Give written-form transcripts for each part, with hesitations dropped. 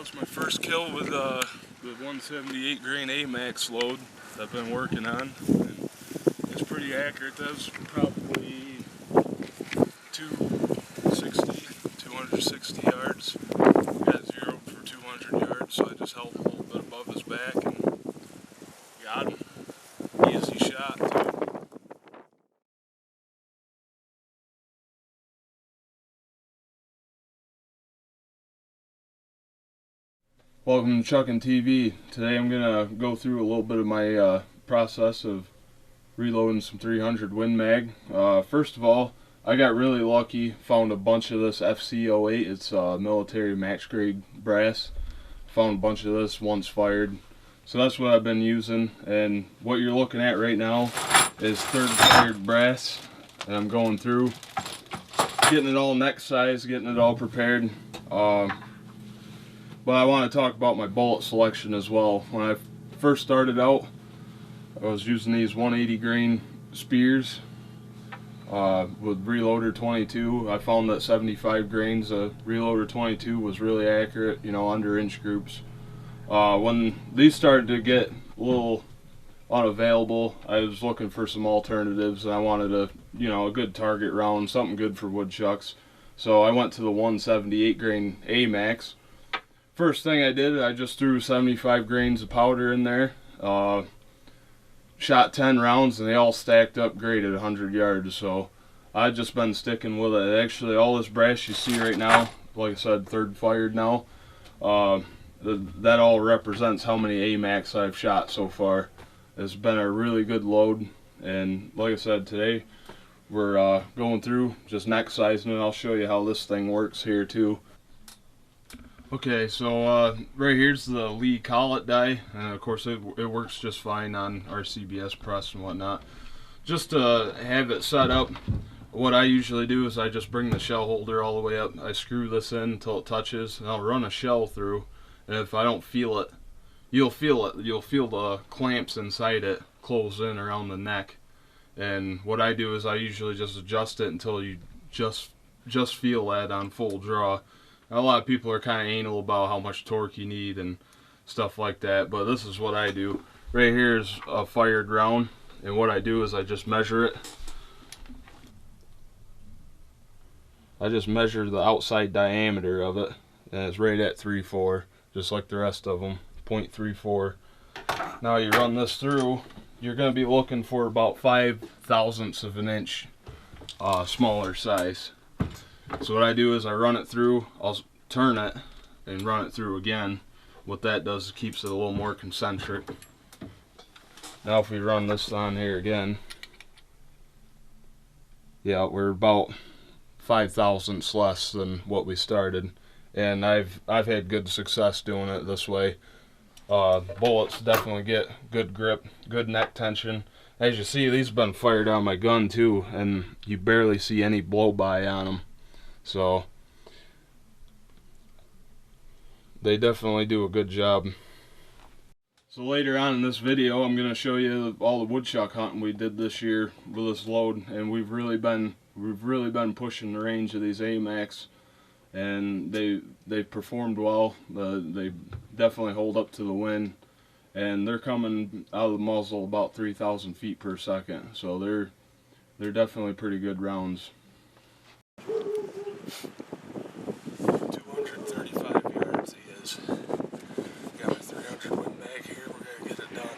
It's my first kill with the 178 grain Amax load that I've been working on. And it's pretty accurate. That's probably 260 yards. Got zeroed for 200 yards, so I just held a little bit above his back and got him. Easy shot too. Welcome to Chuckin' TV. Today I'm gonna go through a little bit of my process of reloading some 300 Win Mag. First of all, I got really lucky, found a bunch of this FC08. It's military match grade brass. Found a bunch of this once fired. So that's what I've been using, and what you're looking at right now is third fired brass, and I'm going through, getting it all neck size, getting it all prepared. But I want to talk about my bullet selection as well. When I first started out, I was using these 180 grain Speers with Reloader 22. I found that 75 grains of Reloader 22 was really accurate, you know, under inch groups. When these started to get a little unavailable, I was looking for some alternatives, and I wanted a good target round, something good for woodchucks. So I went to the 178 grain Amax. First thing I did, I just threw 75 grains of powder in there, shot 10 rounds, and they all stacked up great at 100 yards. So I've just been sticking with it. Actually, all this brass you see right now, like I said, third fired now, that all represents how many Amax I've shot so far. It's been a really good load, and like I said, today we're going through just neck sizing, and I'll show you how this thing works here too. Okay, so right here's the Lee collet die, and of course it works just fine on our CBS press and whatnot. Just to have it set up, what I usually do is I just bring the shell holder all the way up. I screw this in until it touches, and I'll run a shell through, and if I don't feel it, you'll feel it. You'll feel the clamps inside it close in around the neck. And what I do is I usually just adjust it until you just feel that on full draw. A lot of people are kind of anal about how much torque you need and stuff like that, but this is what I do. Right here is a fired round, and what I do is I just measure it. I just measure the outside diameter of it, and it's right at 3.4, just like the rest of them, 0.34. Now you run this through, you're going to be looking for about 5 thousandths of an inch smaller size. So what I do is I run it through, I'll turn it and run it through again. What that does is keeps it a little more concentric. Now if we run this on here again, yeah, we're about 5 thousandths less than what we started, and I've had good success doing it this way. Bullets definitely get good grip, good neck tension. As you see, these have been fired on my gun too, and you barely see any blow by on them. So they definitely do a good job. So later on in this video, I'm going to show you all the woodchuck hunting we did this year with this load, and we've really been pushing the range of these Amax, and they performed well. They definitely hold up to the wind, and they're coming out of the muzzle about 3,000 feet per second. So they're definitely pretty good rounds. 235 yards he is. Got my 300 Win Mag here. We're gonna get it done.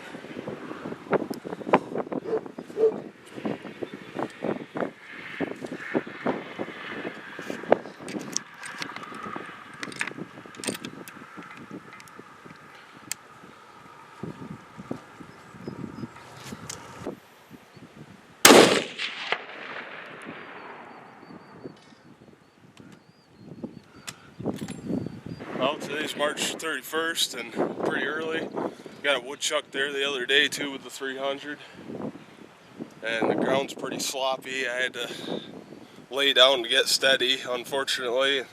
Well, today's March 31st and pretty early. Got a woodchuck there the other day too with the 300, and the ground's pretty sloppy. I had to lay down to get steady, unfortunately.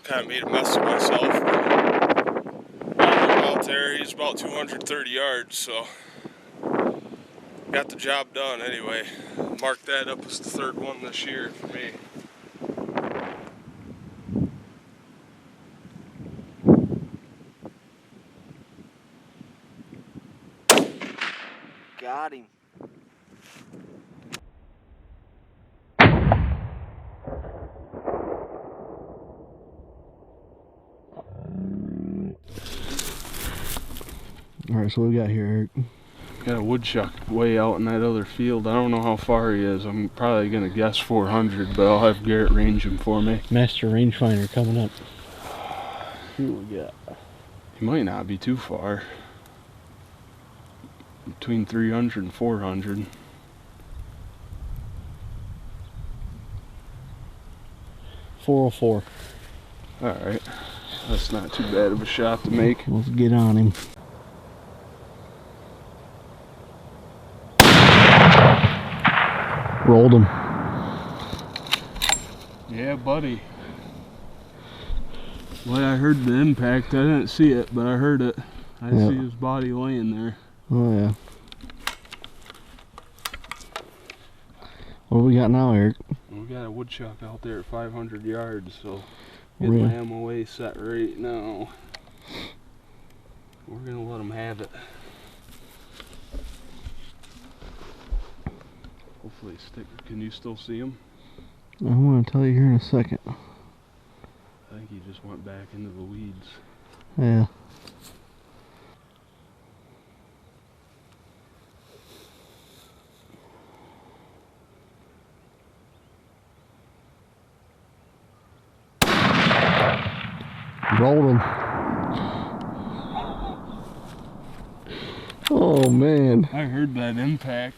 Kind of made a mess of myself, but out there, he's about 230 yards, so got the job done anyway. Mark that up as the third one this year for me. Got him. Alright, so what we got here, Eric? Got a woodchuck way out in that other field. I don't know how far he is. I'm probably gonna guess 400, but I'll have Garrett range him for me. Master rangefinder coming up. See what we got. He might not be too far. Between 300 and 400. .404. Alright. That's not too bad of a shot to make. Let's get on him. Rolled him. Yeah, buddy. Well, I heard the impact. I didn't see it, but I heard it. I see his body laying there. Oh, yeah. What do we got now, Eric? We got a woodchuck out there at 500 yards, so getting my MOA set right now. We're gonna let him have it. Hopefully stick. Can you still see him? I'm gonna tell you here in a second. I think he just went back into the weeds. Yeah. Rolled him. Oh man. I heard that impact.